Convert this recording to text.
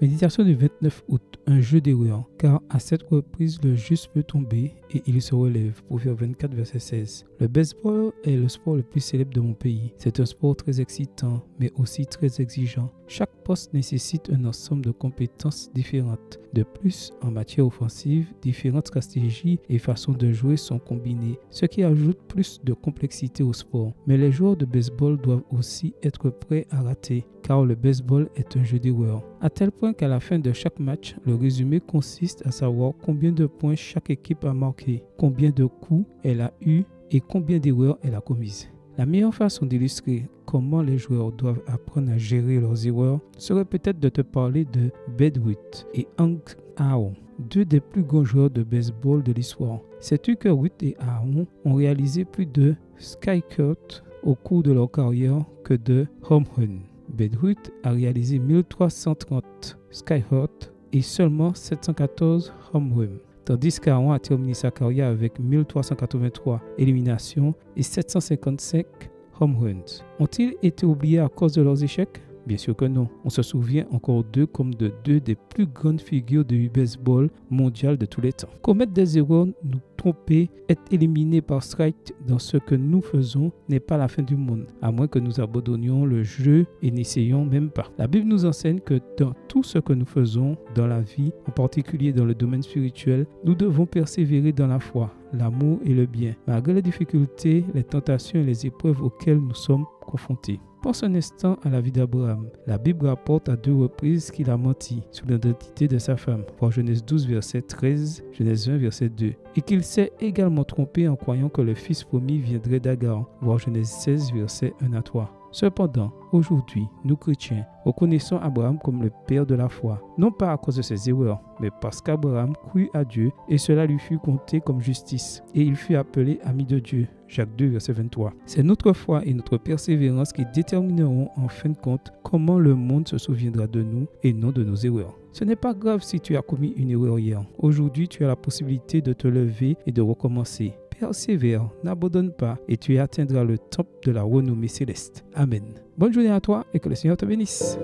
Méditation du 29 août, un jeu d'erreur, car à cette reprise le juste peut tomber et il se relève. Proverbe 24, verset 16. Le baseball est le sport le plus célèbre de mon pays. C'est un sport très excitant, mais aussi très exigeant. Chaque poste nécessite un ensemble de compétences différentes. De plus, en matière offensive, différentes stratégies et façons de jouer sont combinées, ce qui ajoute plus de complexité au sport. Mais les joueurs de baseball doivent aussi être prêts à rater, car le baseball est un jeu d'erreurs. À tel point qu'à la fin de chaque match, le résumé consiste à savoir combien de points chaque équipe a marqué, combien de coups elle a eu et combien d'erreurs elle a commises. La meilleure façon d'illustrer comment les joueurs doivent apprendre à gérer leurs erreurs serait peut-être de te parler de Babe Ruth et Hank Aaron, deux des plus grands joueurs de baseball de l'histoire. Sais-tu que Ruth et Aaron ont réalisé plus de strikeouts au cours de leur carrière que de home runs? Babe Ruth a réalisé 1330 strikeouts et seulement 714 home runs, tandis qu'Aaron a terminé sa carrière avec 1383 éliminations et 755 home runs. Ont-ils été oubliés à cause de leurs échecs? Bien sûr que non. On se souvient encore d'eux comme de deux des plus grandes figures du baseball mondial de tous les temps. Commettre des erreurs, nous tromper, être éliminé par strike dans ce que nous faisons n'est pas la fin du monde, à moins que nous abandonnions le jeu et n'essayions même pas. La Bible nous enseigne que dans tout ce que nous faisons dans la vie, en particulier dans le domaine spirituel, nous devons persévérer dans la foi, l'amour et le bien, malgré les difficultés, les tentations et les épreuves auxquelles nous sommes confrontés. Pense un instant à la vie d'Abraham. La Bible rapporte à 2 reprises qu'il a menti sur l'identité de sa femme, voir Genèse 12, verset 13, Genèse 20, verset 2, et qu'il s'est également trompé en croyant que le fils promis viendrait d'Agar, voir Genèse 16, verset 1 à 3. Cependant, aujourd'hui, nous chrétiens reconnaissons Abraham comme le père de la foi, non pas à cause de ses erreurs, mais parce qu'Abraham crut à Dieu et cela lui fut compté comme justice, et il fut appelé ami de Dieu. Jacques 2, verset 23. C'est notre foi et notre persévérance qui détermineront en fin de compte comment le monde se souviendra de nous et non de nos erreurs. Ce n'est pas grave si tu as commis une erreur hier. Aujourd'hui, tu as la possibilité de te lever et de recommencer. Persévère, n'abandonne pas et tu atteindras le top de la renommée céleste. Amen. Bonne journée à toi et que le Seigneur te bénisse.